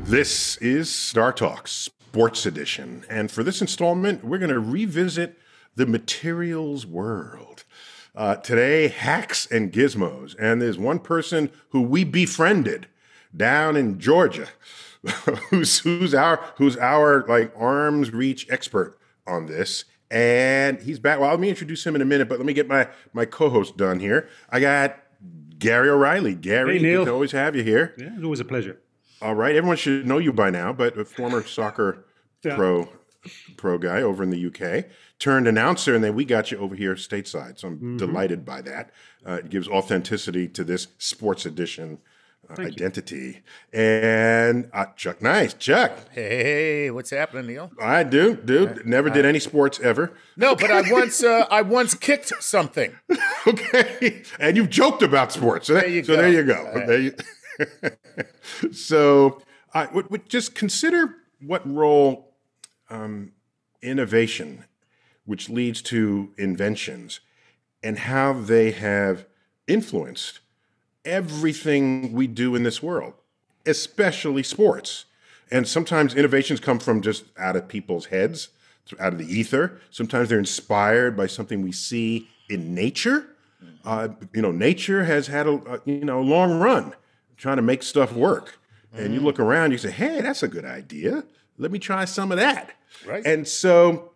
This is StarTalk Sports Edition, and for this installment, we're going to revisit the materials world. Today, hacks and gizmos, and there's one person who we befriended down in Georgia, who's our like arm's reach expert on this, and he's back. Well, let me introduce him in a minute, but let me get my co-host done here. I got Gary O'Reilly. Gary, hey, Neil. good to always have you here. Yeah, it's always a pleasure. All right, everyone should know you by now, but a former soccer pro guy over in the UK, turned announcer, and then we got you over here stateside. So I'm delighted by that. It gives authenticity to this sports edition identity. You. And Chuck Nice. Chuck. Hey, what's happening, Neil? I do, dude. Never did any sports ever. No, but I once kicked something. Okay. And you've joked about sports. So there you go. So just consider what role innovation, which leads to inventions, and how they have influenced everything we do in this world, especially sports. And sometimes innovations come from just out of people's heads, out of the ether. Sometimes they're inspired by something we see in nature. Nature has had a long run trying to make stuff work. And you look around, you say, hey, that's a good idea. Let me try some of that. Right. And so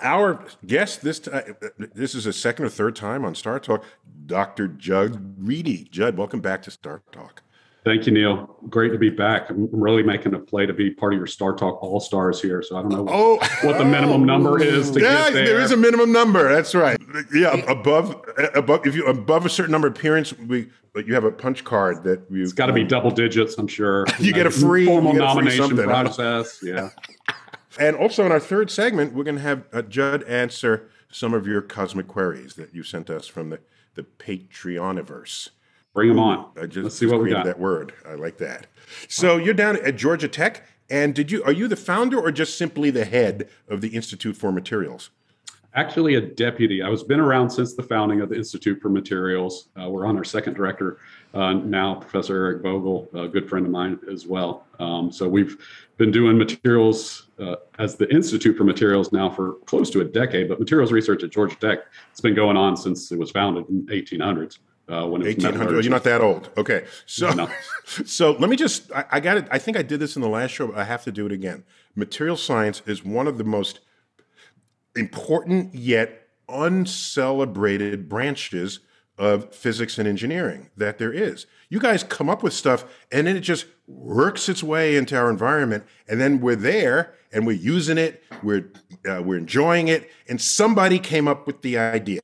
our guest this is a second or third time on StarTalk, Dr. Jud Ready. Jud, welcome back to StarTalk. Thank you, Neil. Great to be back. I'm really making a play to be part of your StarTalk All-Stars here. So I don't know what the minimum number is to get there. There is a minimum number. That's right. Yeah, above a certain number of appearance, you have a punch card that it's got to be double digits, I'm sure. You get a free formal nomination process. Yeah. And also in our third segment, we're going to have Jud answer some of your cosmic queries that you sent us from the Patreoniverse. Bring them on. Let's see what we got. That word. I like that. So you're down at Georgia Tech, and are you the founder or just simply the head of the Institute for Materials? Actually, a deputy. I was been around since the founding of the Institute for Materials. We're on our second director now, Professor Eric Vogel, a good friend of mine as well. So we've been doing materials as the Institute for Materials now for close to a decade, but materials research at Georgia Tech, it's been going on since it was founded in 1800s. When it was 1800. You're not that old. Okay. So, so let me just, I got it. I think I did this in the last show, but I have to do it again. Material science is one of the most important yet uncelebrated branches of physics and engineering that there is. You guys come up with stuff and then it just works its way into our environment, and then we're there and we're using it, we're enjoying it, and somebody came up with the idea.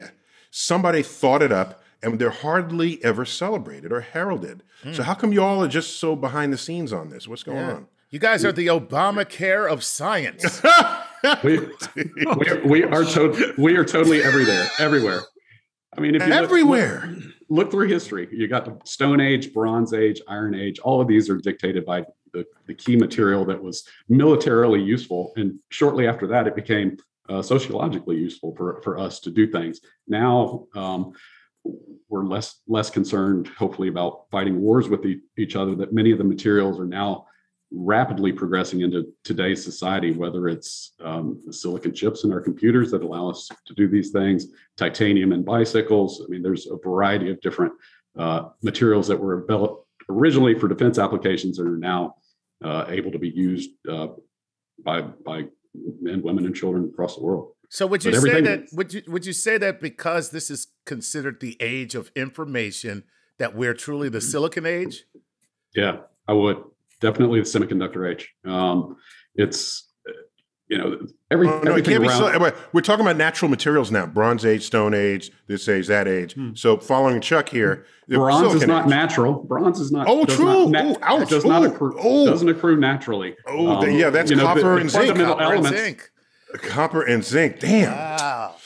Somebody thought it up, and they're hardly ever celebrated or heralded. So how come you all are just so behind the scenes on this? What's going on? You guys are the Obamacare of science. we are totally everywhere. I mean, if you look through history, you got the Stone Age, Bronze Age, Iron Age. All of these are dictated by the key material that was militarily useful. And shortly after that, it became sociologically useful for us to do things. Now, we're less concerned, hopefully, about fighting wars with each other, that many of the materials are now rapidly progressing into today's society, whether it's the silicon chips in our computers that allow us to do these things, titanium in bicycles. I mean, there's a variety of different materials that were developed originally for defense applications that are now able to be used by men, women, and children across the world. So would you say that would you say that because this is considered the age of information, that we're truly the silicon age? Yeah, I would. Definitely the semiconductor age. It's everything around. We're talking about natural materials now. Bronze Age, Stone Age, this age, that age. So following Chuck here, bronze is not natural. Bronze is not. Oh, true. Doesn't accrue naturally. That's copper and zinc. Fundamental elements. Copper and zinc. Damn. Wow.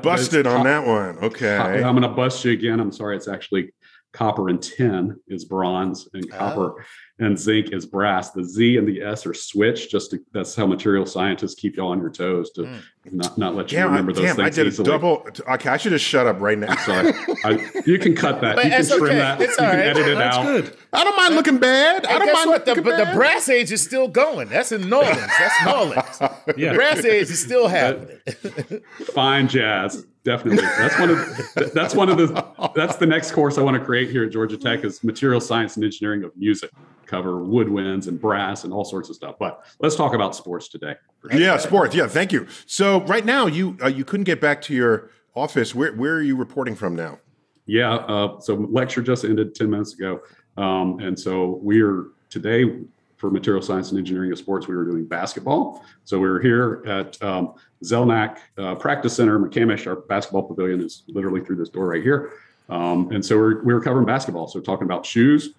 Busted on that one. Okay. I'm going to bust you again. I'm sorry. It's actually copper and tin is bronze, and copper and zinc is brass. The Z and the S are switched. That's how material scientists keep you on your toes to not let you remember those things I did easily. double. Okay, I should have shut up right now. Sorry. You can cut that. You can trim that. It's you all can right. edit it That's out. good. I don't mind looking bad. I don't mind looking But the bad. brass age is still going. That's in New Orleans. That's New Orleans. Yeah. The brass age is still happening. Fine jazz, definitely. That's the next course I want to create here at Georgia Tech is material science and engineering of music. Cover woodwinds and brass and all sorts of stuff. But let's talk about sports today. Yeah, sports. Yeah, thank you. So right now, you couldn't get back to your office. Where are you reporting from now? Yeah, so lecture just ended 10 minutes ago. And so we're today for material science and engineering of sports, we were doing basketball. So we were here at Zelnak Practice Center, McCamish. Our basketball pavilion is literally through this door right here. And so we were covering basketball. So talking about shoes.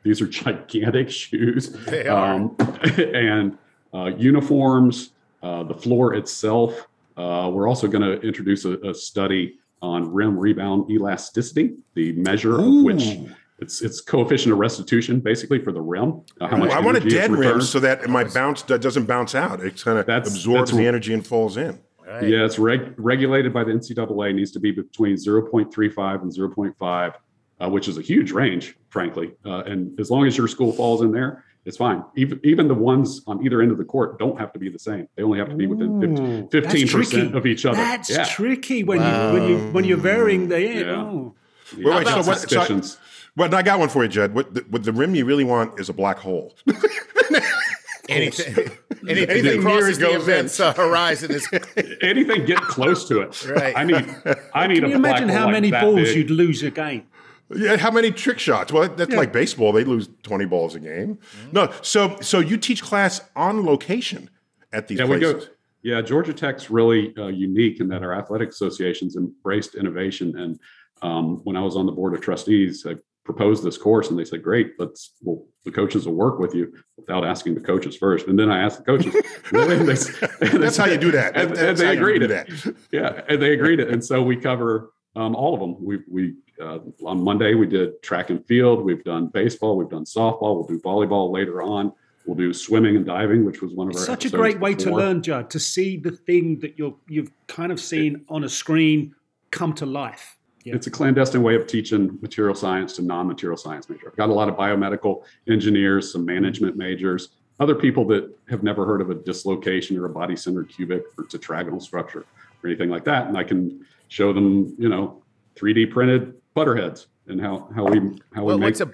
These are gigantic shoes. They are. And uniforms, the floor itself. We're also going to introduce a study on rim rebound elasticity, the measure of which it's coefficient of restitution, basically for the rim. How much I want a energy is dead rim returned. so that my bounce doesn't bounce out. It kind of absorbs the energy and falls in. Right. Yeah, it's regulated by the NCAA. Needs to be between 0.35 and 0.5. Which is a huge range, frankly. And as long as your school falls in there, it's fine. Even the ones on either end of the court don't have to be the same. They only have to be within 15% of each other. That's tricky when you're varying the end. Yeah. Oh. Wait, so what? Suspicions. Well, I got one for you, Judd. What the rim you really want is a black hole. Anything near crosses it the goes event's horizon is Anything get close to it. Right. I need Can you a black imagine hole how like many that balls big. you'd lose a game? Yeah, how many trick shots? Well, that's like baseball. They lose 20 balls a game. Mm-hmm. No, so you teach class on location at these places. Yeah, Georgia Tech's really unique in that our athletic associations embraced innovation. And when I was on the board of trustees, I proposed this course, and they said, "Great, the coaches will work with you," without asking the coaches first. And then I asked the coaches. That's how you do that. And they agreed it. Yeah, and they agreed it. And so we cover all of them. We on Monday we did track and field. We've done baseball. We've done softball. We'll do volleyball later on. We'll do swimming and diving, which was one of our Such a episodes great way to before. learn, Judd, to see the thing that you've kind of seen on a screen come to life. Yeah. It's a clandestine way of teaching material science to non-material science major. I've got a lot of biomedical engineers, some management majors, other people that have never heard of a dislocation or a body-centered cubic or tetragonal structure or anything like that. And I can show them, 3D printed putter heads and how we make.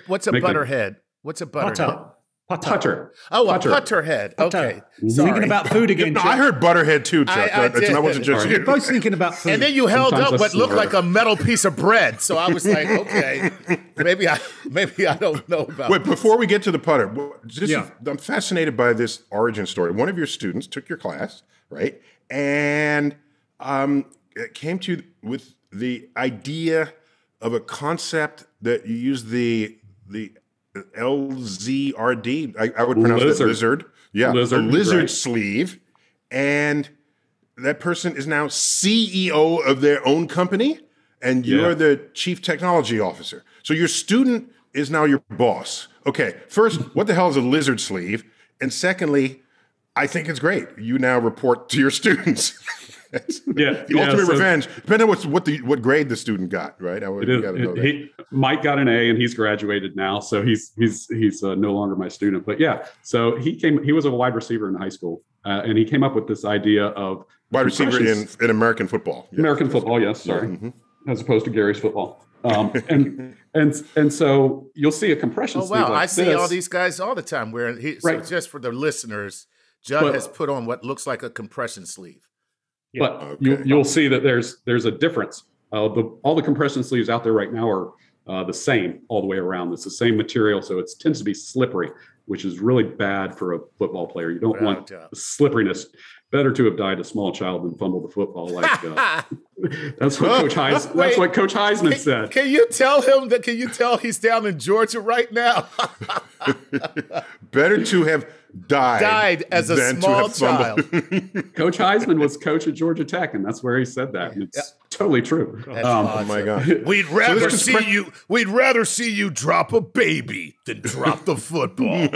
What's a butter head? What's a butter head? Putter. Oh, Putter. a putter head. Okay. Thinking about food again. No, I heard butterhead too, Chuck. I did. I wasn't just You're you. both thinking about food. And then you held Sometimes up what I looked snore. like a metal piece of bread. So I was like, okay, maybe I don't know about Wait, this. before we get to the putter, Yeah. I'm fascinated by this origin story. One of your students took your class, right? And it came to you with the idea of a concept that you use the LZRD. I would pronounce it lizard. Yeah, Lizard, a lizard right. sleeve. And that person is now CEO of their own company, and you're Yeah. the chief technology officer. So your student is now your boss. Okay, first, what the hell is a lizard sleeve? And secondly, I think it's great. You now report to your students. Yeah, The ultimate so revenge. Depending on what grade the student got, right? It is. Mike got an A, and he's graduated now, so he's no longer my student. But yeah, so he was a wide receiver in high school, and he came up with this idea of wide receiver compressions. in American football. Yeah. American football. Yes, sorry, as opposed to Gary's football. And so you'll see a compression Oh sleeve wow, like I see this. all these guys all the time. Where so Right. just for the listeners, Judd has put on what looks like a compression sleeve. But Okay. you'll see that there's a difference. All the compression sleeves out there right now are the same all the way around. It's the same material, so it tends to be slippery, which is really bad for a football player. You don't want Without doubt. the slipperiness. Better to have died a small child than fumble the football. That's what Coach Heisman said. Can you tell him that? Can you tell he's down in Georgia right now? Better to have died as a than to small have fumbled. child. Coach Heisman was coach at Georgia Tech, and that's where he said that. And it's totally true. Oh my God. We'd rather this see you. We'd rather see you drop a baby than drop the football.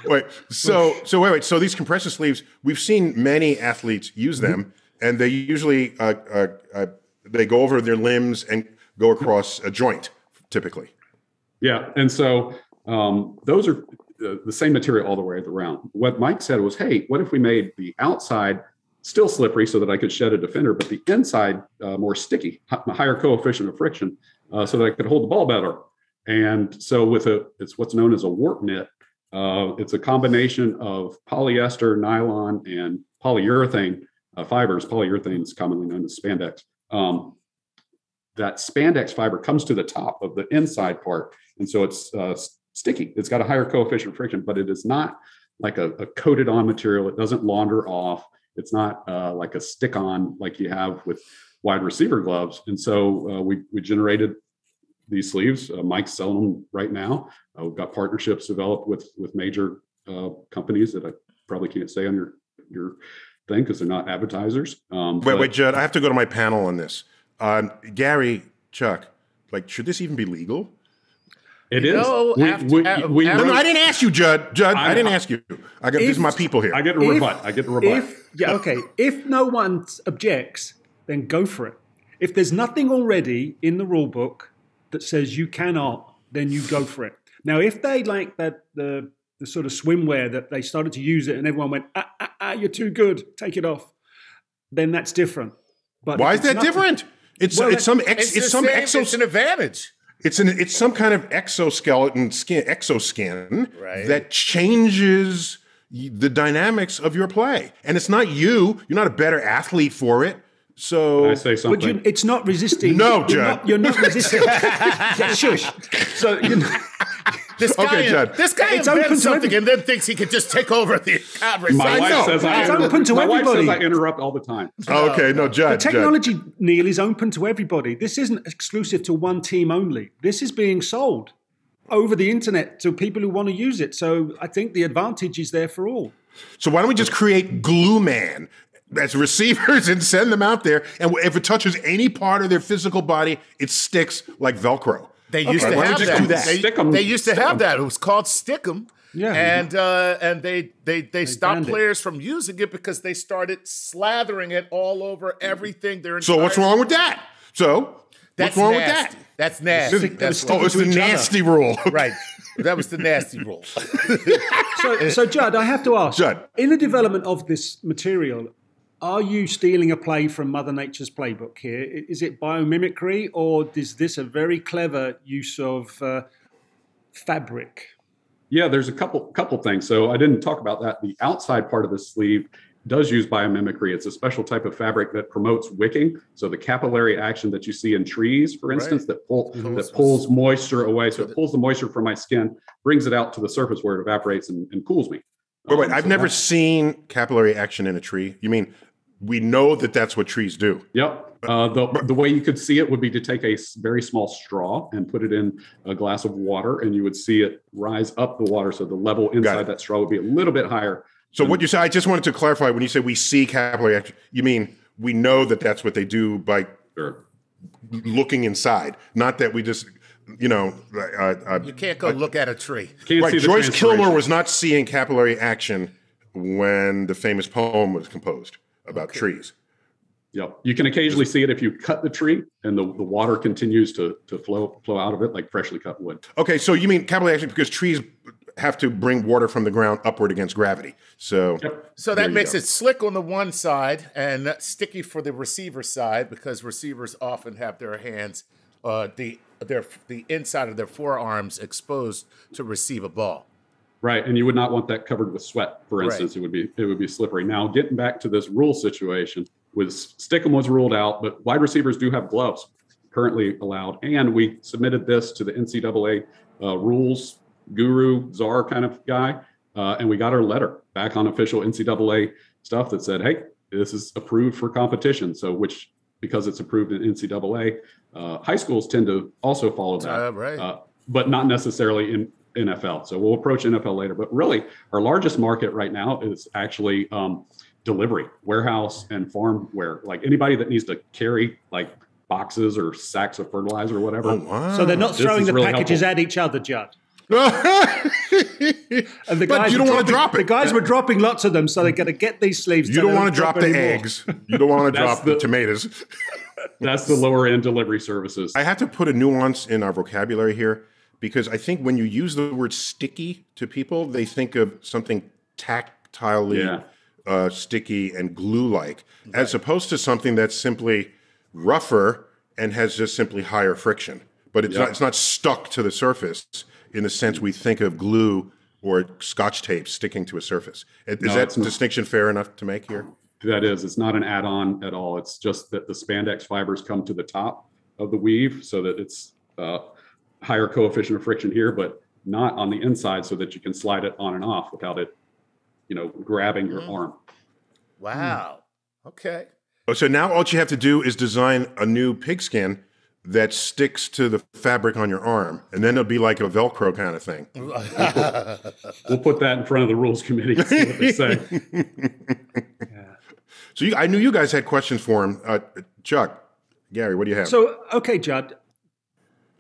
Wait. So wait. So these compressor sleeves, we've seen many athletes use them, and they usually they go over their limbs and go across a joint, typically. Yeah, and so those are the same material all the way around. What Mike said was, hey, what if we made the outside still slippery so that I could shed a defender, but the inside more sticky, a higher coefficient of friction, so that I could hold the ball better. And so it's what's known as a warp knit. It's a combination of polyester, nylon, and polyurethane fibers. Polyurethane is commonly known as spandex. That spandex fiber comes to the top of the inside part, and so it's sticky. It's got a higher coefficient of friction, but it is not like a coated on material. It doesn't launder off. It's not like a stick on like you have with wide receiver gloves. And so we generated these sleeves. Mike's selling them right now. We've got partnerships developed with major companies that I probably can't say on your thing because they're not advertisers. Wait, Jud, I have to go to my panel on this. Gary, Chuck, like, should this even be legal? It is. No, I didn't ask you, Jud. I didn't ask you. These are my people here. I get to rebut. If no one objects, then go for it. If there's nothing already in the rule book that says you cannot, then you go for it. Now, if they like that the sort of swimwear that they started to use it and everyone went, you're too good, take it off, then that's different. But why is that different? It's an advantage. It's some kind of exoskin that changes the dynamics of your play, and it's not you. You're not a better athlete for it. So can I say something? But it's not resisting. No, Jud. You're not resisting. Shush. So this guy invents something and then thinks he can just take over the conversation. My wife says I interrupt all the time. Okay, no, Jud. The technology, Neil, is open to everybody. This isn't exclusive to one team only. This is being sold over the internet to people who want to use it. So I think the advantage is there for all. So why don't we just create Glue Man as receivers and send them out there, and if it touches any part of their physical body, it sticks like Velcro. They used to have that. They used to have that. It was called Stick'em. Yeah. And they stopped players from using it because they started slathering it all over everything. So what's wrong with that? What's wrong with that? That's nasty. It's the nasty rule. Right. That was the nasty rule. So Jud, I have to ask, Jud, in the development of this material, are you stealing a play from Mother Nature's playbook here? Is it biomimicry, or is this a very clever use of fabric? Yeah, there's a couple things. So I didn't talk about that. The outside part of the sleeve does use biomimicry. It's a special type of fabric that promotes wicking. So the capillary action that you see in trees, for instance, that pulls moisture away. So it pulls the moisture from my skin, brings it out to the surface where it evaporates and cools me. Wait, I've never seen capillary action in a tree. You mean we know that that's what trees do? Yep. The way you could see it would be to take a very small straw and put it in a glass of water, and you would see it rise up the water. So the level inside that straw would be a little bit higher. So what you said, I just wanted to clarify, when you say we see capillary action, you mean we know that that's what they do by looking inside, not that we just, you can't go look at a tree. Right, Joyce Kilmer was not seeing capillary action when the famous poem was composed about trees. Yep. You can occasionally see it if you cut the tree and the water continues to flow out of it like freshly cut wood. Okay, so you mean capillary action because trees have to bring water from the ground upward against gravity. So that makes it slick on the one side and sticky for the receiver side, because receivers often have their hands, the inside of their forearms exposed to receive a ball. Right, and you would not want that covered with sweat, for instance. Right. It would be slippery. Now, getting back to this rule situation, with Stick'em was ruled out, but wide receivers do have gloves currently allowed. And we submitted this to the NCAA rules guru, czar kind of guy, and we got our letter back on official NCAA stuff that said, hey, this is approved for competition. So because it's approved in NCAA, high schools tend to also follow that, but not necessarily in NFL. So we'll approach NFL later. But really, our largest market right now is actually delivery, warehouse, and farm wear. Like anybody that needs to carry like boxes or sacks of fertilizer or whatever. Oh, wow. So they're not throwing the packages at each other, Jud. And the guys you don't want to drop it. The guys were dropping lots of them, so they're going to get these sleeves. You don't want to drop the eggs. You don't want to drop the tomatoes. That's the lower end delivery services. I have to put a nuance in our vocabulary here because I think when you use the word sticky to people, they think of something tactilely sticky and glue-like, as opposed to something that's simply rougher and has just simply higher friction. But it's not stuck to the surface in the sense we think of glue or Scotch tape sticking to a surface. Is that distinction fair enough to make here? That is. It's not an add-on at all. It's just that the spandex fibers come to the top of the weave so that it's higher coefficient of friction here, but not on the inside so that you can slide it on and off without it, grabbing your arm. Wow. Okay. So now all you have to do is design a new pigskin that sticks to the fabric on your arm, and then it'll be like a Velcro kind of thing. We'll put that in front of the rules committee and see what they say. So I knew you guys had questions for him. Chuck, Gary, what do you have? So, okay, Jud,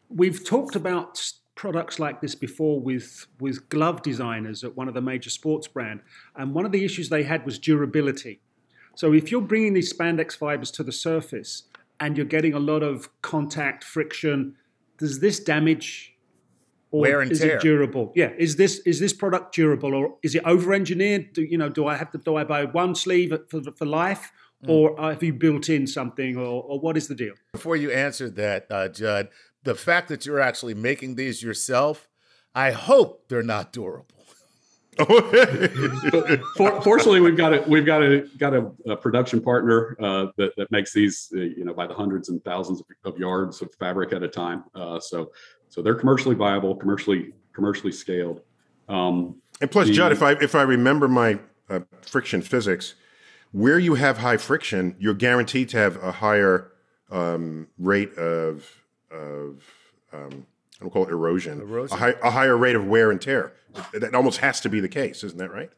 we've talked about products like this before with glove designers at one of the major sports brands, and one of the issues they had was durability. So if you're bringing these spandex fibers to the surface and you're getting a lot of contact, friction, does this damage or wear and is tear? It durable? Yeah. Is this product durable, or is it over-engineered? Do I buy one sleeve for life, or have you built in something, or what is the deal? Before you answer that, Jud, the fact that you're actually making these yourself, I hope they're not durable. Fortunately, we've got a production partner that makes these by the hundreds and thousands of yards of fabric at a time. So they're commercially viable, commercially scaled. And plus, Jud, if I remember my friction physics, where you have high friction, you're guaranteed to have a higher rate of I don't call it erosion. A higher rate of wear and tear. That almost has to be the case, isn't that right?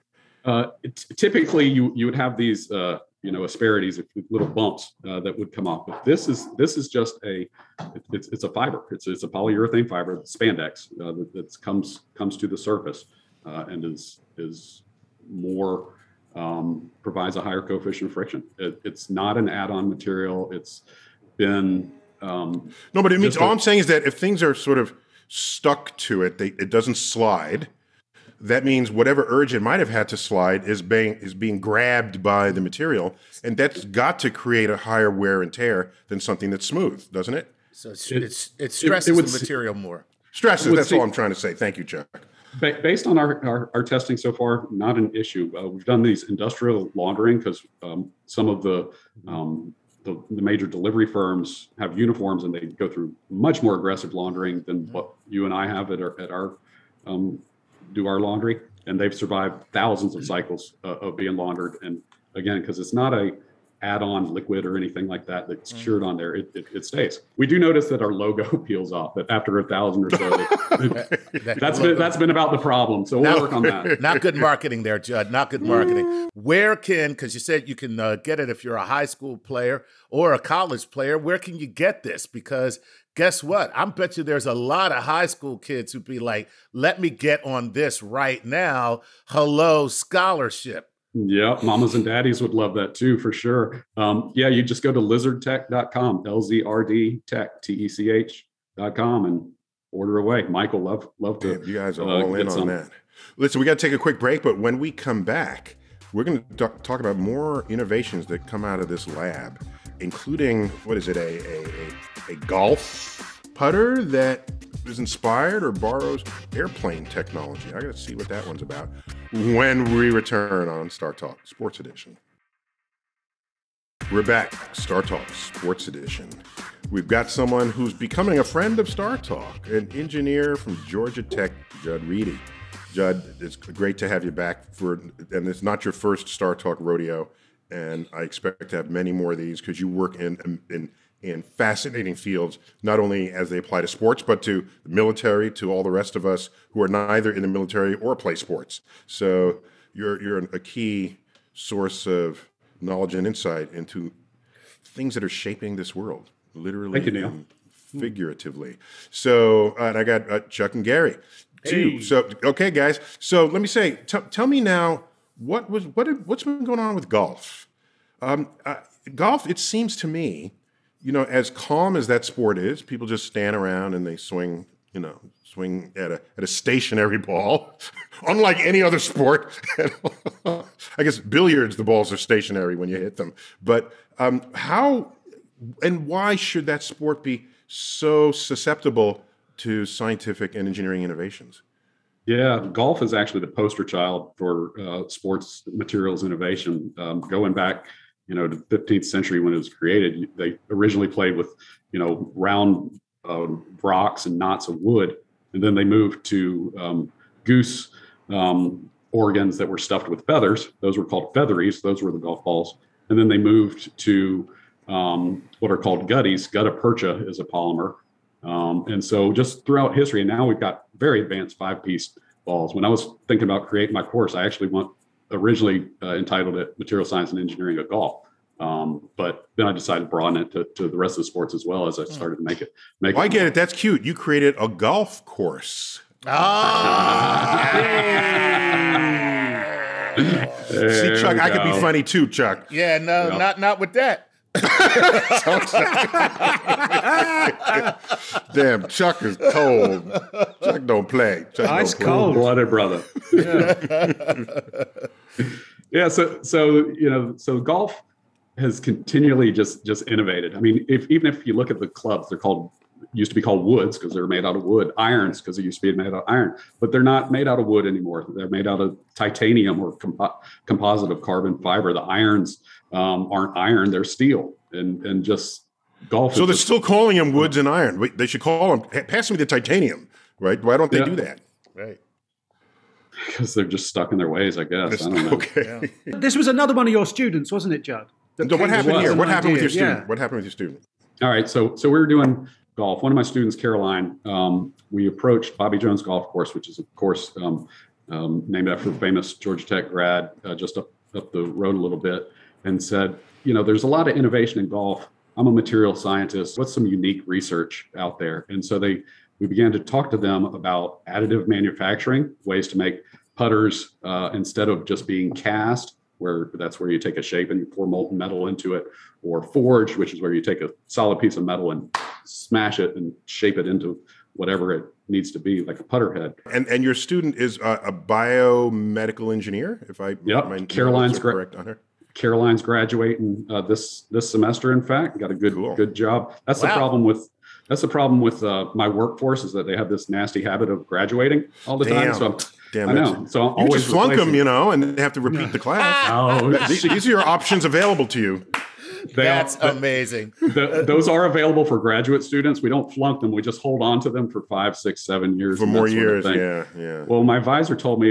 Typically, you would have these asperities, little bumps that would come off. But this is just it's a fiber. It's a polyurethane fiber, spandex that comes to the surface and is more provides a higher coefficient of friction. It's not an add-on material. It's been no, but it means all I'm saying is that if things are sort of stuck to it, it doesn't slide. That means whatever urge it might have had to slide is being grabbed by the material, and that's got to create a higher wear and tear than something that's smooth, doesn't it? So it stresses the material more. Stresses. That's all I'm trying to say. Thank you, Chuck. Based on our testing so far, not an issue. We've done these industrial laundering because some of the major delivery firms have uniforms and they go through much more aggressive laundering than what you and I have at our do our laundry, and they've survived thousands of cycles of being laundered. And again, because it's not a add-on liquid or anything like that that's cured on there, it stays. We do notice that our logo peels off, but after 1,000 or so, that's been about the problem. So we'll work on that. Not good marketing there, Jud. Not good marketing. Because you said you can get it if you're a high school player or a college player. Where can you get this? Because guess what? I bet you there's a lot of high school kids who'd be like, let me get on this right now. Hello, scholarship. Yeah, mamas and daddies would love that too, for sure. You just go to lzrdtech.com, LZRD Tech, TECH.com, and order away. Michael, love to. Man, you guys are all in on that. Listen, we got to take a quick break, but when we come back, we're going to talk about more innovations that come out of this lab, including, what is it, a golf putter that is inspired or borrows airplane technology. I got to see what that one's about when we return on StarTalk Sports Edition. We're back, StarTalk Sports Edition. We've got someone who's becoming a friend of StarTalk, an engineer from Georgia Tech, Jud Ready. Jud, it's great to have you back and it's not your first StarTalk rodeo, and I expect to have many more of these because you work in fascinating fields, not only as they apply to sports, but to the military, to all the rest of us who are neither in the military or play sports. So you're a key source of knowledge and insight into things that are shaping this world, literally and figuratively. So, and I got Chuck and Gary. to you. So, okay, guys. So let me say, tell me now, what's been going on with golf? Golf, it seems to me, as calm as that sport is, people just stand around and they swing at a stationary ball, unlike any other sport. I guess billiards, the balls are stationary when you hit them. But how and why should that sport be so susceptible to scientific and engineering innovations? Yeah, golf is actually the poster child for sports materials innovation. Going back, to the 15th century when it was created, they originally played with, round rocks and knots of wood, and then they moved to goose organs that were stuffed with feathers. Those were called featheries. Those were the golf balls. And then they moved to what are called gutties. Gutta percha is a polymer. And so just throughout history, and now we've got very advanced 5-piece balls. When I was thinking about creating my course, I actually originally entitled it Material Science and Engineering of Golf. But then I decided to broaden it to the rest of the sports as well as I started to make it. I get it. That's cute. You created a golf course. See, Chuck, I could be funny too, Chuck. Yeah, no, not with that. Damn, Chuck is cold. Chuck don't play. Ice cold blooded brother. Yeah. So golf has continually just innovated. I mean, even if you look at the clubs, used to be called woods because they're made out of wood, irons because they used to be made out of iron, but they're not made out of wood anymore. They're made out of titanium or composite of carbon fiber. The irons aren't iron, they're steel, and just golf. So they're still calling them woods and iron. They should call them, pass me the titanium, right? Why don't they do that? Right. Because they're just stuck in their ways, I guess. I don't know. Okay. Yeah. This was another one of your students, wasn't it, Judd? So what happened here? What happened with your student? Yeah. What happened with your student? All right. So we were doing golf. One of my students, Caroline, we approached Bobby Jones Golf Course, which is a course named after a famous Georgia Tech grad, just up the road a little bit, and said, there's a lot of innovation in golf. I'm a material scientist. What's some unique research out there? And so we began to talk to them about additive manufacturing, ways to make putters instead of just being cast, that's where you take a shape and you pour molten metal into it, or forged, which is where you take a solid piece of metal and smash it and shape it into whatever it needs to be, like a putter head. And your student is a biomedical engineer, if my Caroline's correct on her. Caroline's graduating this semester. In fact, got a good job. That's the problem with my workforce, is that they have this nasty habit of graduating all the time. So I know. So I'm always just flunk them, and they have to repeat the class. Oh, these are your options available to you. That's amazing. Those are available for graduate students. We don't flunk them. We just hold on to them for 5, 6, 7 years. For more years, yeah. Well, my advisor told me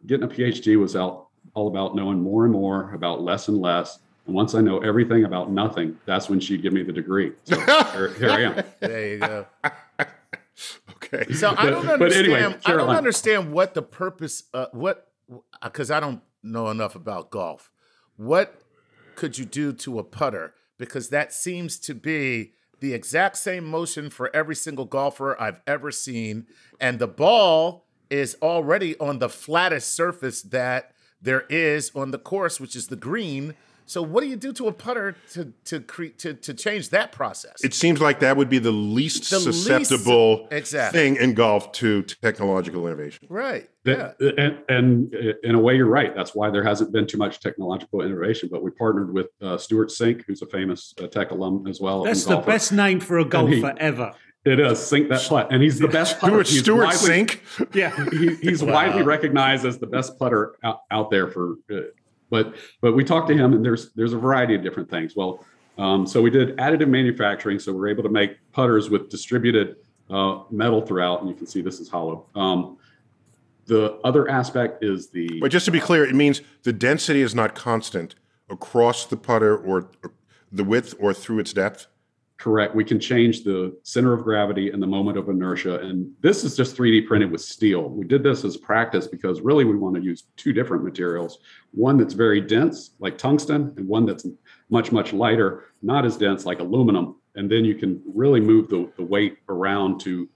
getting a PhD was all about knowing more and more about less and less. And once I know everything about nothing, that's when she'd give me the degrry. So here I am. There you go. Okay. So I don't understand. But anyway, I don't understand what the purpose. Because I don't know enough about golf. What could you do to a putter? Because that seems to be the exact same motion for every single golfer I've ever seen, and the ball is already on the flattest surface that there is on the course, which is the green. So what do you do to a putter to change that process? It seems like that would be the least susceptible thing in golf to technological innovation. Right. And in a way, you're right. That's why there hasn't been too much technological innovation. But we partnered with Stuart Sink, who's a famous Tech alum as well. That's the best name for a golfer ever. It is. Sink that putt. And he's the best putter. Stuart Sink? Yeah. He's widely recognized as the best putter out there for But we talked to him, and there's a variety of different things. Well, so we did additive manufacturing, so we're able to make putters with distributed metal throughout, and you can see this is hollow. The other aspect is But just to be clear, it means the density is not constant across the putter or the width or through its depth? Correct. We can change the center of gravity and the moment of inertia. And this is just 3D printed with steel. We did this as practice because really we want to use two different materials. One that's very dense, like tungsten, and one that's much, much lighter, not as dense, like aluminum. And then you can really move the weight around to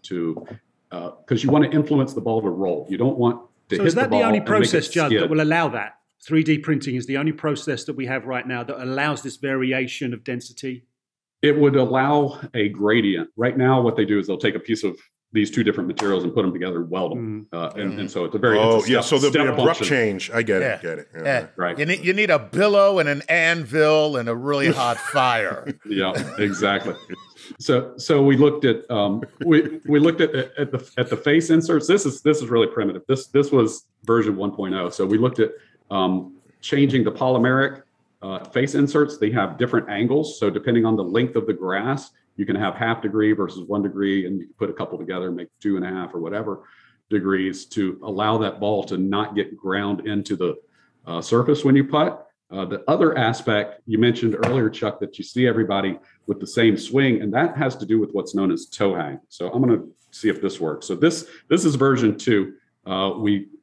because you want to influence the ball to roll. You don't want to So hit is that the ball the only and make process, it Judd, skid. that will allow that? 3D printing is the only process that we have right now that allows this variation of density? It would allow a gradient. Right now, what they do is they'll take a piece of these two different materials and put them together and weld them. And so it's a very so there'll be an abrupt function. change. I get it. Yeah. Right. You need a billow and an anvil and a really hot fire. Yeah, exactly. So we looked at we looked at the face inserts. This is really primitive. This was version 1.0. So we looked at changing the polymeric face inserts. They have different angles. So depending on the length of the grass, you can have 0.5 degree versus 1 degree, and you can put a couple together and make 2.5 or whatever degrees to allow that ball to not get ground into the surface when you putt. The other aspect you mentioned earlier, Chuck, that you see everybody with the same swing, and that has to do with what's known as toe hang. So I'm going to see if this works. So this is version 2.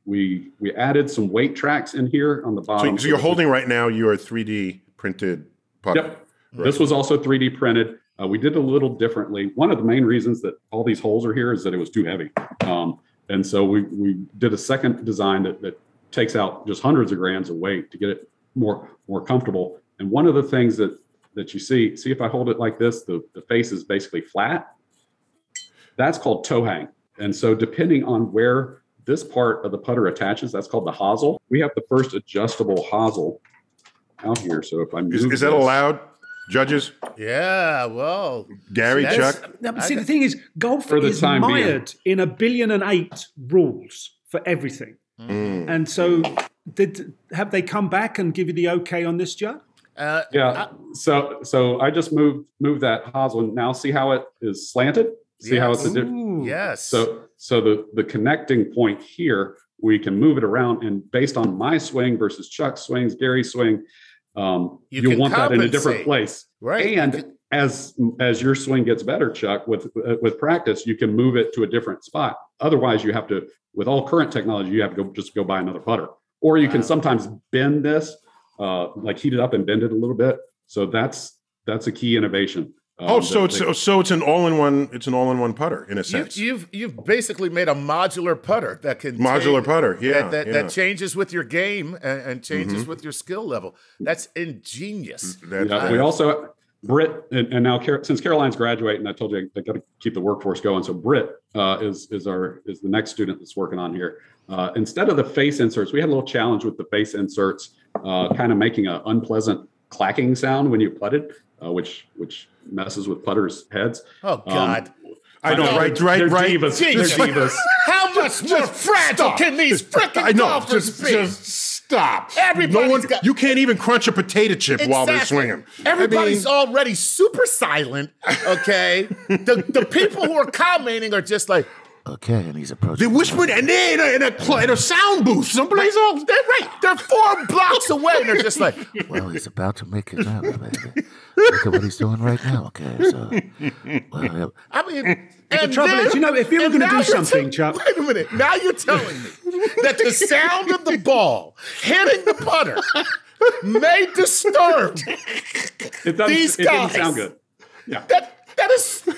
We added some weight tracks in here on the bottom. So you're holding right now your 3D printed putter. Yep. Right. This was also 3D printed. We did a little differently. One of the main reasons that all these holes are here is that it was too heavy. And so we did a second design that takes out just hundreds of grams of weight to get it more comfortable. And one of the things that you see if I hold it like this, the face is basically flat. That's called toe hang. And so depending on where this part of the putter attaches, that's called the hosel. We have the first adjustable hosel out here. So if I move is that allowed, judges? Yeah, well, Gary, Chuck. No, but see, the thing is, golf For the is time mired in 1.8 billion rules for everything. And so have they come back and give you the okay on this, Judd? So I just moved that hosel, and now see how it is slanted? See how it's a different? Yes. So the connecting point here, we can move it around, and based on my swing versus Chuck's swings, Gary's swing, you'll want that in a different place. Right. And as your swing gets better, Chuck, with practice, you can move it to a different spot. Otherwise, you have to, with all current technology, you have to go buy another putter. Or you can sometimes bend this, like heat it up and bend it a little bit. So that's a key innovation. So it's an all-in-one. It's an all-in-one putter in a sense. You've basically made a modular putter that can putter. Yeah, that changes with your game and changes with your skill level. That's ingenious. We also Britt and now since Caroline's graduating, I told you I got to keep the workforce going. So Britt is the next student that's working on here. Instead of the face inserts, we had a little challenge with the face inserts, kind of making an unpleasant clacking sound when you putted, which messes with putters' heads. Oh God! I know, right. They're divas. They're divas. How much more fragile can these frickin' golfers be? Just stop. Everybody's got. You can't even crunch a potato chip while they're swinging. Everybody's already super silent. Okay, the people who are commenting are just like, okay, and he's approaching. They're whispering, and they're in a sound booth someplace else. They're 4 blocks away, and they're just like, well, he's about to make it out, baby. Look at what he's doing right now. Okay, so, well, I mean, the trouble is, if you were going to do something, Chuck. Wait a minute. Now you're telling me that the sound of the ball hitting the putter may disturb these guys. It doesn't sound good. Yeah. That is.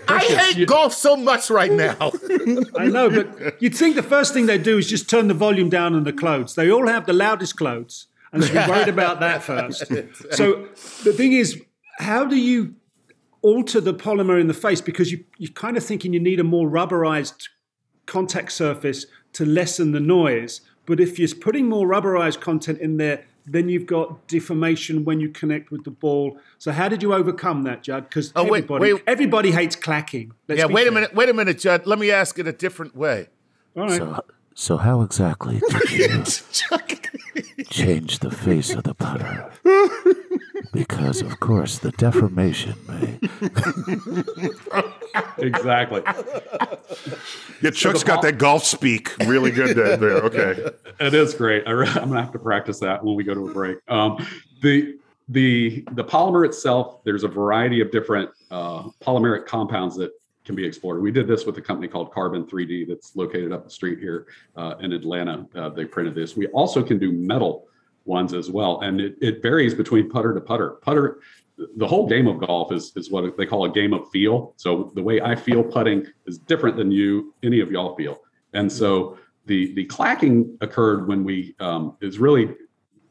I hate golf so much right now. I know, but you'd think the first thing they do is just turn the volume down on the clothes. They all have the loudest clothes, and so we're worried about that first. So the thing is, how do you alter the polymer in the face? Because you're kind of thinking you need a more rubberized contact surface to lessen the noise. But if you're putting more rubberized content in there, then you've got deformation when you connect with the ball. So how did you overcome that, Judd? Because everybody hates clacking. Wait a minute, Judd. Let me ask it a different way. All right. So how exactly did you change the face of the putter? Because, of course, the deformation may. Exactly. Yeah, Chuck's got that golf speak really good there. Okay. It is great. I'm going to have to practice that when we go to a break. The polymer itself, there's a variety of different polymeric compounds that can be explored. We did this with a company called Carbon 3D that's located up the street here in Atlanta. They printed this. We also can do metal ones as well. And it varies between putter to putter. the whole game of golf is what they call a game of feel. So the way I feel putting is different than any of y'all feel. And so the clacking occurred when we is really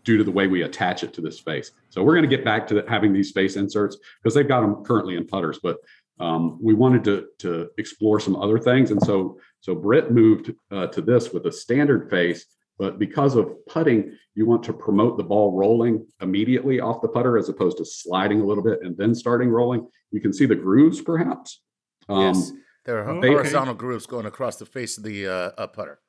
due to the way we attach it to this face. So we're going to get back to having these face inserts because they've got them currently in putters, but we wanted to explore some other things. And so Britt moved to this with a standard face, but because of putting, you want to promote the ball rolling immediately off the putter as opposed to sliding a little bit and then starting rolling. You can see the grooves perhaps. Yes, there are horizontal grooves going across the face of the putter.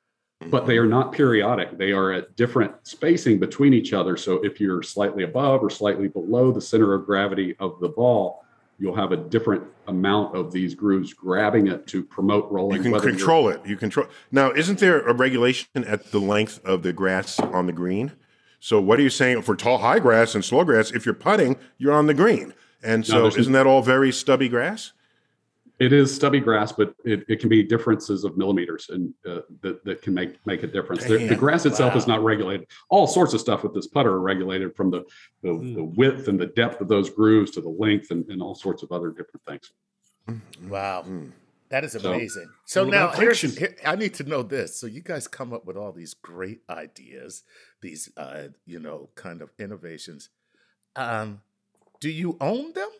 But they are not periodic. They are at different spacing between each other. So if you're slightly above or slightly below the center of gravity of the ball, you'll have a different amount of these grooves grabbing it to promote rolling. You can control it. You control. Now, isn't there a regulation at the length of the grass on the green? So what are you saying for tall, high grass and slow grass? If you're putting, you're on the green. And so isn't that all very stubby grass? It is stubby grass, but it can be differences of millimeters, and that can make a difference. The grass itself is not regulated. All sorts of stuff with this putter are regulated, from the width and the depth of those grooves to the length and all sorts of other different things. Wow. That is amazing. So now I need to know this. So you guys come up with all these great ideas, these kind of innovations. Do you own them?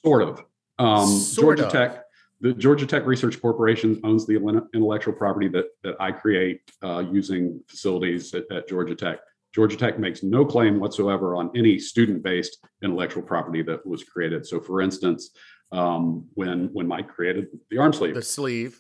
Sort of. The Georgia Tech Research Corporation owns the intellectual property that I create using facilities at Georgia Tech. Georgia Tech makes no claim whatsoever on any student-based intellectual property that was created. So, for instance, when Mike created the arm sleeve,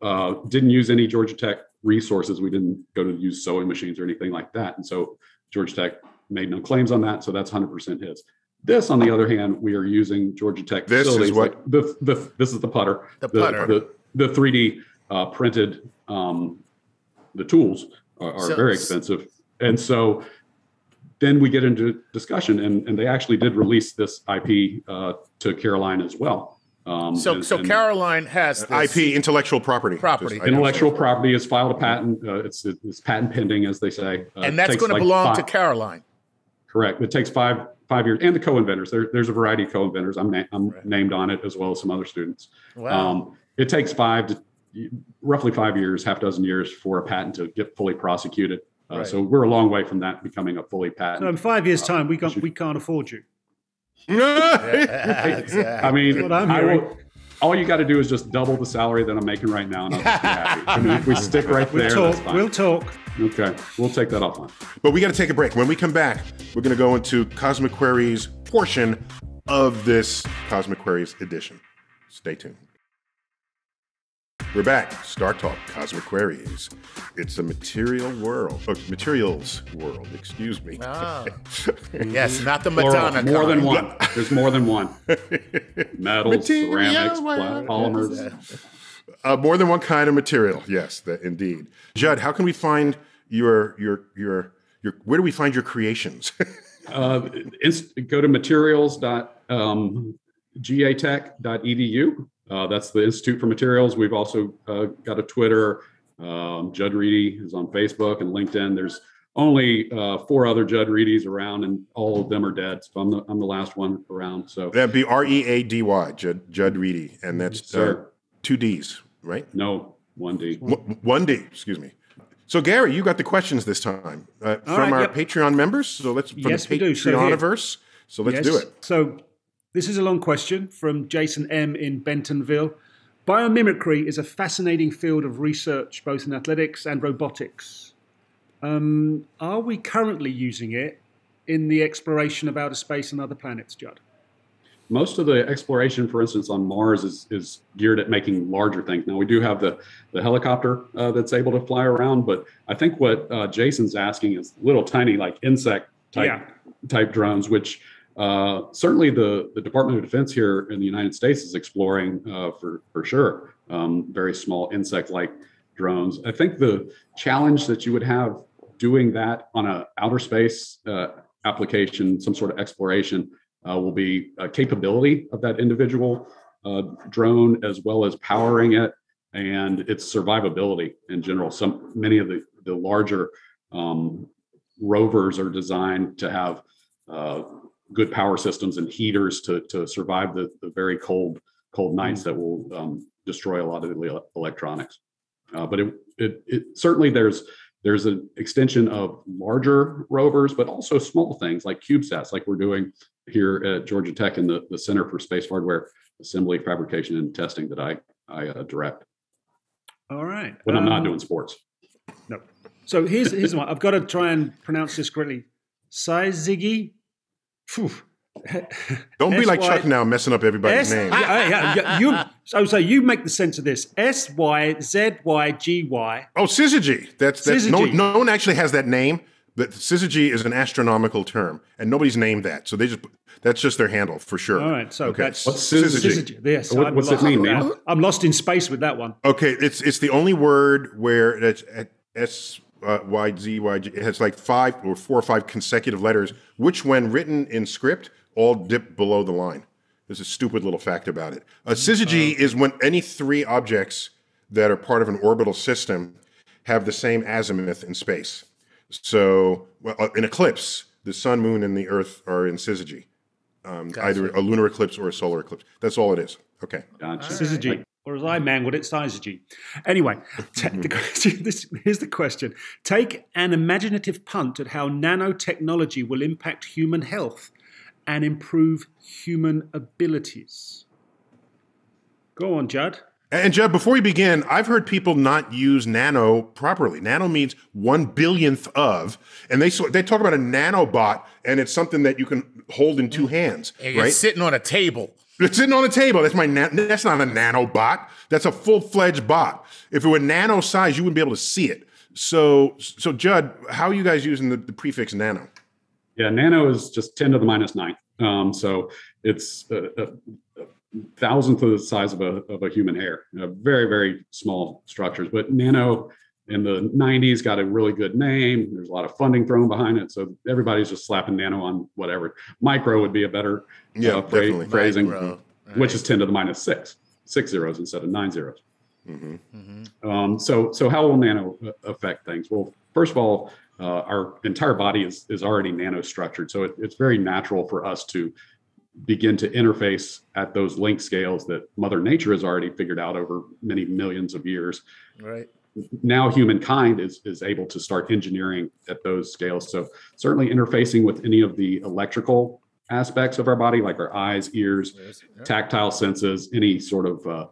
didn't use any Georgia Tech resources. We didn't go to use sewing machines or anything like that. And so Georgia Tech made no claims on that. So that's 100% his. This, on the other hand, we are using Georgia Tech facilities. This is the putter. The 3D printed. The tools are very expensive, and so then we get into discussion, and they actually did release this IP to Caroline as well. So Caroline has this IP, intellectual property. Intellectual property has filed a patent. It's patent pending, as they say, and that's going to belong to Caroline. Correct. It takes 5 years, and the co-inventors. There's a variety of co-inventors. I'm named on it, as well as some other students. Wow. It takes roughly 5 years, half dozen years, for a patent to get fully prosecuted. So we're a long way from that becoming a fully patent. So in 5 years' time, we can't afford you. Exactly. I mean, all you got to do is just double the salary that I'm making right now, and I'll just be happy. I mean, if we stick right there, that's fine. We'll talk. Okay, we'll take that offline. But we got to take a break. When we come back, we're going to go into Cosmic Queries portion of this Cosmic Queries edition. Stay tuned. We're back. StarTalk, Cosmic Queries. It's a materials world, excuse me. Oh. Yes, not the Madonna. More than one. There's more than one. Metals, ceramics, polymers. More than one kind of material. Yes, indeed. Jud, how can we find your where do we find your creations? Go to materials.gatech.edu. That's the Institute for Materials. We've also got a Twitter. Jud Ready is on Facebook and LinkedIn. There's only 4 other Jud Readys around, and all of them are dead. So I'm the last one around. So that'd be READY, Jud Ready, and that's 2 Ds, right? No, 1D. 1D. Excuse me. So Gary, you got the questions this time from our Patreon members. So let's from the Patreoniverse. So let's do it. So this is a long question from Jason M. in Bentonville. Biomimicry is a fascinating field of research, both in athletics and robotics. Are we currently using it in the exploration of outer space and other planets, Jud? Most of the exploration, for instance, on Mars is geared at making larger things. Now, we do have the helicopter that's able to fly around, but I think what Jason's asking is little tiny, like insect type drones, which certainly the Department of Defense here in the United States is exploring for sure. Very small insect-like drones. I think the challenge that you would have doing that on an outer space application, some sort of exploration, will be capability of that individual drone, as well as powering it and its survivability in general. Many of the larger rovers are designed to have good power systems and heaters to survive the very cold nights that will destroy a lot of the electronics. But it certainly there's an extension of larger rovers, but also small things like CubeSats, like we're doing here at Georgia Tech in the Center for Space Hardware Assembly, Fabrication, and Testing that I direct. All right. When I'm not doing sports. No. So here's one. I've got to try and pronounce this correctly. Sizigi. Don't be like Chuck now, messing up everybody's name. So you make the sense of this. SYZYGY. Oh, syzygy. That's Syzygy. No one actually has that name. But syzygy is an astronomical term, and nobody's named that. So that's just their handle for sure. All right. So that's what's syzygy? Yes. What's it mean, man? I'm lost in space with that one. Okay, it's the only word where it's SYZYG. It has like 4 or 5 consecutive letters, which when written in script all dip below the line. There's a stupid little fact about it. A syzygy is when any 3 objects that are part of an orbital system have the same azimuth in space. So, in eclipse, the sun, moon, and the Earth are in syzygy, either a lunar eclipse or a solar eclipse. That's all it is. Okay. Gotcha. Syzygy, or as I mangled it, Syzygy. Anyway, here's the question. Take an imaginative punt at how nanotechnology will impact human health and improve human abilities. Go on, Judd. And Jud, before we begin, I've heard people not use nano properly. Nano means 1/1000th of, and they talk about a nanobot, and it's something that you can hold in 2 hands, and right? It's sitting on a table. It's sitting on a table. That's that's not a nanobot. That's a full-fledged bot. If it were nano size, you wouldn't be able to see it. So Jud, how are you guys using the prefix nano? Yeah, nano is just 10 to the minus 9. So it's thousandth of the size of a human hair. Very, very small structures. But nano in the 90s got a really good name. There's a lot of funding thrown behind it. So everybody's just slapping nano on whatever. Micro would be a better phrasing, Micro, right. Which is 10 to the minus 6 zeros instead of 9 zeros. Mm-hmm. So how will nano affect things? Well, first of all, our entire body is already nanostructured. So it's very natural for us to begin to interface at those length scales that Mother Nature has already figured out over many millions of years. Right. Now humankind is able to start engineering at those scales. So certainly interfacing with any of the electrical aspects of our body, like our eyes, ears, tactile senses, any sort of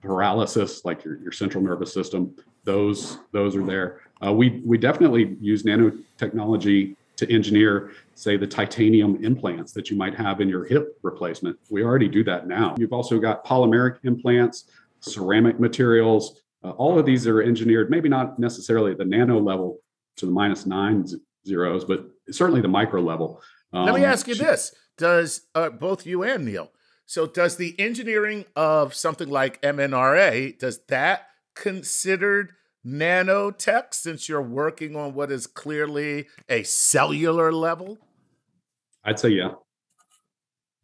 paralysis, like your central nervous system, those are there. We definitely use nanotechnology to engineer, say, the titanium implants that you might have in your hip replacement. We already do that now. You've also got polymeric implants, ceramic materials. All of these are engineered, maybe not necessarily at the nano level to the minus 9 zeros, but certainly the micro level. Let me ask you this. Does both you and Neil, so does the engineering of something like MNRA, does that considered nanotech, since you're working on what is clearly a cellular level? I'd say yeah.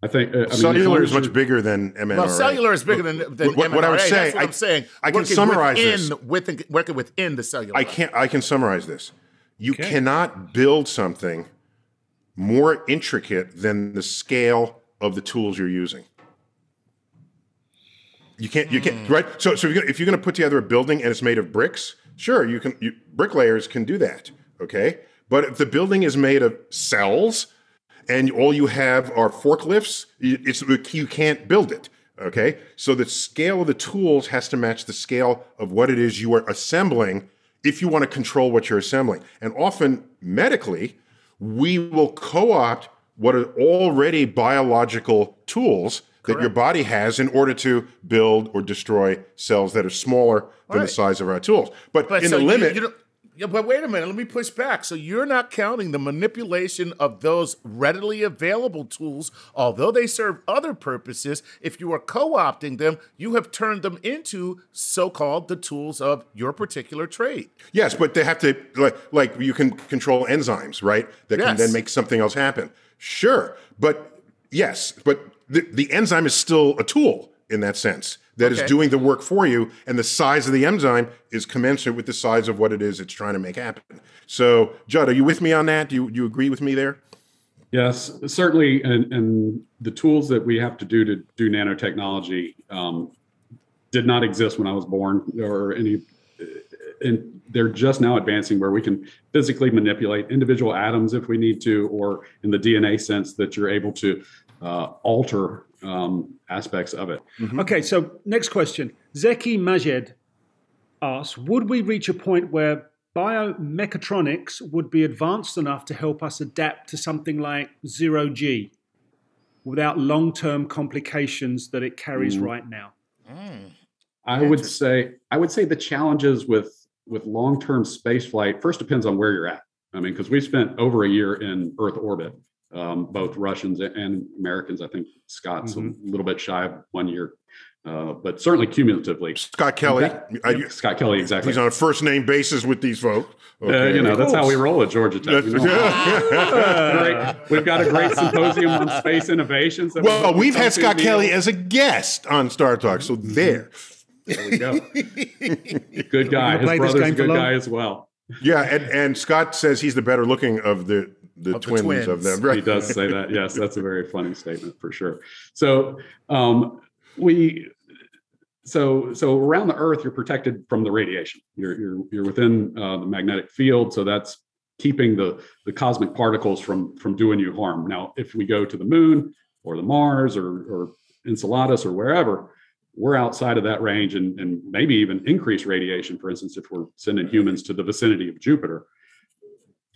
I think cellular is much bigger than MNRA. Well, cellular is bigger than MNRA. What I would say, that's what I'm saying. I can summarize this. Working within the cellular. I can summarize this. You cannot build something more intricate than the scale of the tools you're using. You can't, right? So if you're going to put together a building and it's made of bricks, sure, bricklayers can do that, okay? But if the building is made of cells and all you have are forklifts, you can't build it, okay? So the scale of the tools has to match the scale of what it is you are assembling if you want to control what you're assembling. And often, medically, we will co-opt what are already biological tools that your body has in order to build or destroy cells that are smaller than the size of our tools. But in the limit... But wait a minute, let me push back. So you're not counting the manipulation of those readily available tools, although they serve other purposes. If you are co-opting them, you have turned them into so-called the tools of your particular trade. Yes, but they have to, like you can control enzymes, right? That can then make something else happen. Sure, but the enzyme is still a tool in that sense. That is doing the work for you, and the size of the enzyme is commensurate with the size of what it is it's trying to make happen. So, Jud, are you with me on that? Do you agree with me there? Yes, certainly. And the tools that we have to do nanotechnology did not exist when I was born, and they're just now advancing where we can physically manipulate individual atoms if we need to, or in the DNA sense that you're able to alter aspects of it. Mm-hmm. Okay, so next question. Zeki Majed asks, would we reach a point where biomechatronics would be advanced enough to help us adapt to something like zero-G without long-term complications that it carries right now? I would say the challenges with long-term space flight first depends on where you're at. I mean, because we spent over a year in Earth orbit, both Russians and Americans. I think Scott's a little bit shy of 1 year. But certainly cumulatively. Scott Kelly. Scott Kelly, exactly. He's on a first name basis with these folks. Okay. That's how we roll at Georgia Tech. We've got a great symposium on space innovations. We've had Scott Kelly as a guest on StarTalk, so there we go. Good guy. His brother's a good guy as well. Yeah, and Scott says he's the better looking of the twins of them. Right? He does say that. Yes, that's a very funny statement for sure. So So around the Earth, you're protected from the radiation. You're within the magnetic field, so that's keeping the cosmic particles from doing you harm. Now, if we go to the Moon or the Mars or Enceladus or wherever, we're outside of that range and maybe even increase radiation. For instance, if we're sending humans to the vicinity of Jupiter,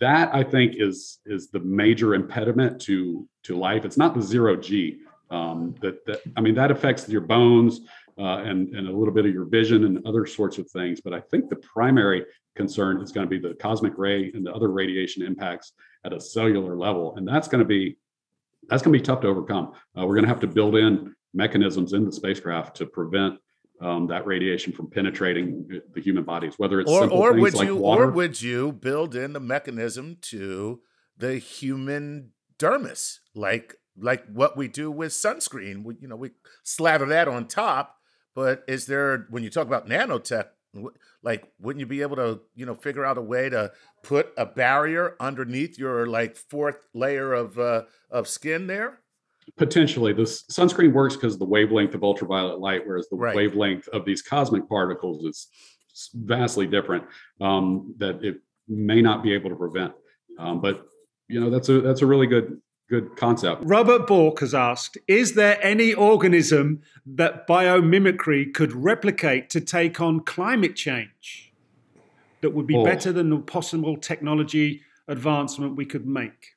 that I think is the major impediment to life. It's not the zero-G. That affects your bones and a little bit of your vision and other sorts of things. But I think the primary concern is going to be the cosmic ray and the other radiation impacts at a cellular level, and that's going to be tough to overcome. We're going to have to build in mechanisms in the spacecraft to prevent that radiation from penetrating the human bodies, whether it's simple things like water. Or would you build in the mechanism to the human dermis, like what we do with sunscreen? We slather that on top. But is there, when you talk about nanotech, wouldn't you be able to, figure out a way to put a barrier underneath your fourth layer of skin there? Potentially. The sunscreen works because of the wavelength of ultraviolet light, whereas the wavelength of these cosmic particles is vastly different, that it may not be able to prevent. But that's a really good concept. Robert Bork has asked, is there any organism that biomimicry could replicate to take on climate change that would be better than the possible technology advancement we could make?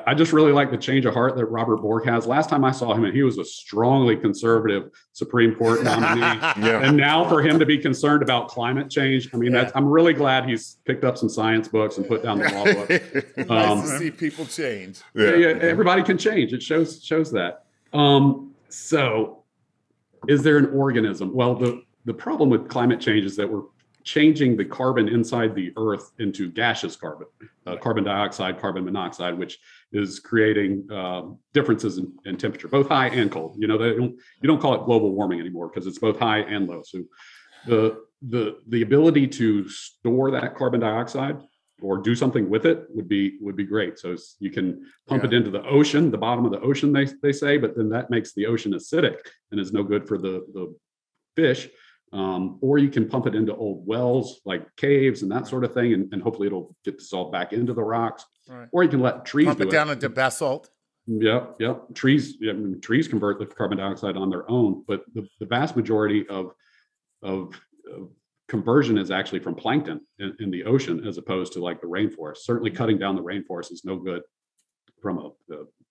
I just really like the change of heart that Robert Bork has. Last time I saw him, he was a strongly conservative Supreme Court nominee. And now for him to be concerned about climate change, I'm really glad he's picked up some science books and put down the law books. Nice to see people change. Yeah, everybody can change. It shows that. So is there an organism? Well, the problem with climate change is that we're changing the carbon inside the Earth into gaseous carbon, carbon dioxide, carbon monoxide, which is creating differences in temperature, both high and cold. You don't call it global warming anymore because it's both high and low. So the ability to store that carbon dioxide or do something with it would be great. So you can pump it into the ocean, the bottom of the ocean, they say, but then that makes the ocean acidic and is no good for the fish. Or you can pump it into old wells like caves and that sort of thing, and hopefully it'll get dissolved back into the rocks. Right. Or you can let trees pump it down into basalt. Yep. Trees convert the carbon dioxide on their own, but the vast majority of conversion is actually from plankton in the ocean as opposed to the rainforest. Certainly, cutting down the rainforest is no good from a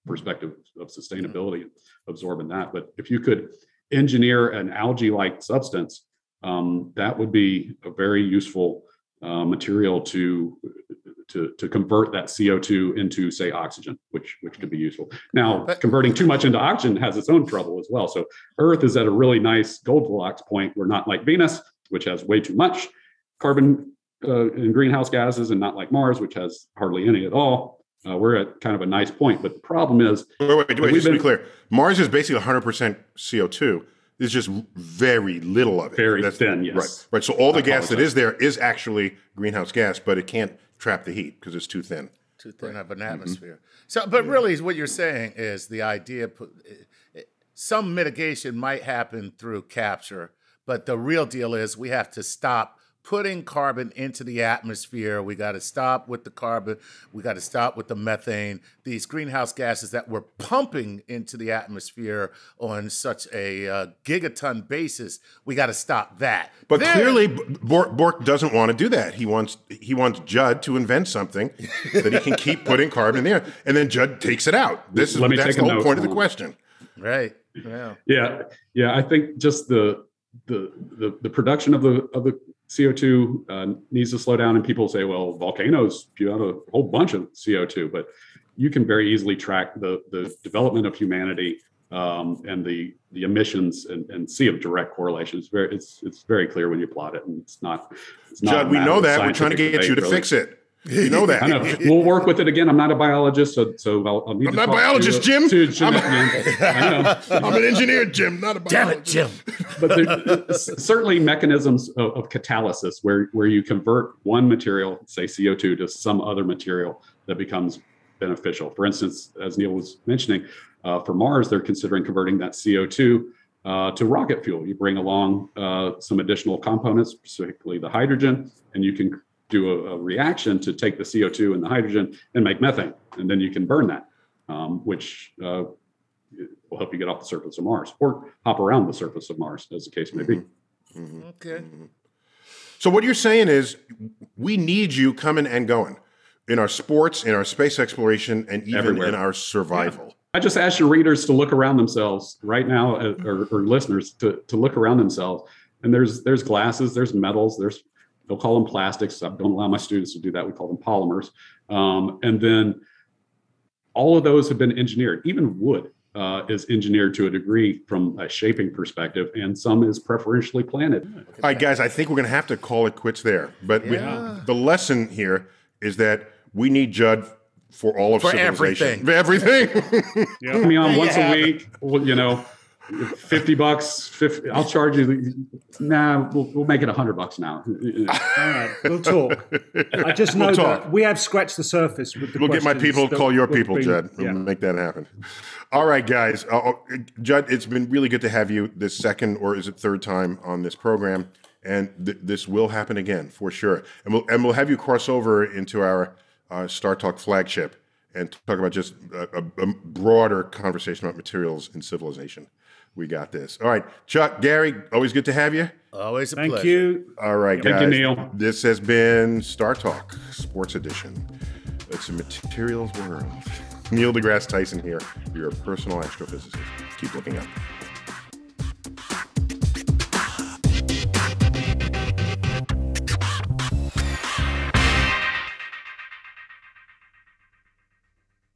perspective of sustainability and absorbing that. But if you could engineer an algae-like substance, that would be a very useful material to convert that CO2 into, say, oxygen, which could be useful. Now, converting too much into oxygen has its own trouble as well. So Earth is at a really nice Goldilocks point. We're not like Venus, which has way too much carbon and greenhouse gases, and not like Mars, which has hardly any at all. We're at kind of a nice point. But the problem is... Wait, just to be clear. Mars is basically 100% CO2. There's just very little of it. Very thin, yes. Right. So all the gas that is there is actually greenhouse gas, but it can't trap the heat because it's too thin. too thin of an atmosphere. So, but really, what you're saying is the idea. Some mitigation might happen through capture, but the real deal is we have to stop putting carbon into the atmosphere. We got to stop with the carbon. We got to stop with the methane. These greenhouse gases that we're pumping into the atmosphere on such a gigaton basis, we got to stop that. But clearly, Bork doesn't want to do that. He wants Jud to invent something that he can keep putting carbon in there, and then Jud takes it out. That's the whole point of the question. Right. Yeah. I think just the production of the CO2 needs to slow down, and people say, well, volcanoes spew out a whole bunch of CO2, but you can very easily track the development of humanity and the emissions and see a direct correlation. It's very clear when you plot it, and it's not Judd, we know that. We're trying to get you to fix it. You know that. I know. We'll work with it again. I'm not a biologist, so I'll need I'm to not a talk biologist, Jim. I know. I'm an engineer, Jim, not a biologist. Damn it, Jim. But there's certainly mechanisms of catalysis where you convert one material, say CO2, to some other material that becomes beneficial. For instance, as Neil was mentioning, for Mars, they're considering converting that CO2 to rocket fuel. You bring along some additional components, specifically the hydrogen, and you can do a reaction to take the CO2 and the hydrogen and make methane. And then you can burn that, which will help you get off the surface of Mars or hop around the surface of Mars, as the case may be. Okay. So what you're saying is we need you coming and going in our sports, in our space exploration, and even Everywhere. in our survival. Yeah. I just ask your readers to look around themselves right now, or listeners to look around themselves. And there's glasses, there's metals, they'll call them plastics. I don't allow my students to do that. We call them polymers. And then all of those have been engineered. Even wood is engineered to a degree from a shaping perspective, and some is preferentially planted. All right, guys, I think we're going to have to call it quits there. But the lesson here is that we need Jud for all of civilization. Everything. Put me on once a week, $50. I'll charge you. Nah, we'll make it $100 now. All right, we'll talk. I just know that we have scratched the surface with the We'll get my people to call your people, Jud. Yeah. We'll make that happen. All right, guys. Jud, it's been really good to have you this second, or is it third time on this program? And this will happen again for sure. And we'll have you cross over into our StarTalk flagship and talk about just a broader conversation about materials in civilization. We got this. All right. Chuck, Gary, always good to have you. Always a pleasure. Thank you. All right, guys. Thank you, Neil. This has been StarTalk Sports Edition. It's a materials world. Neil deGrasse Tyson here, your personal astrophysicist. Keep looking up.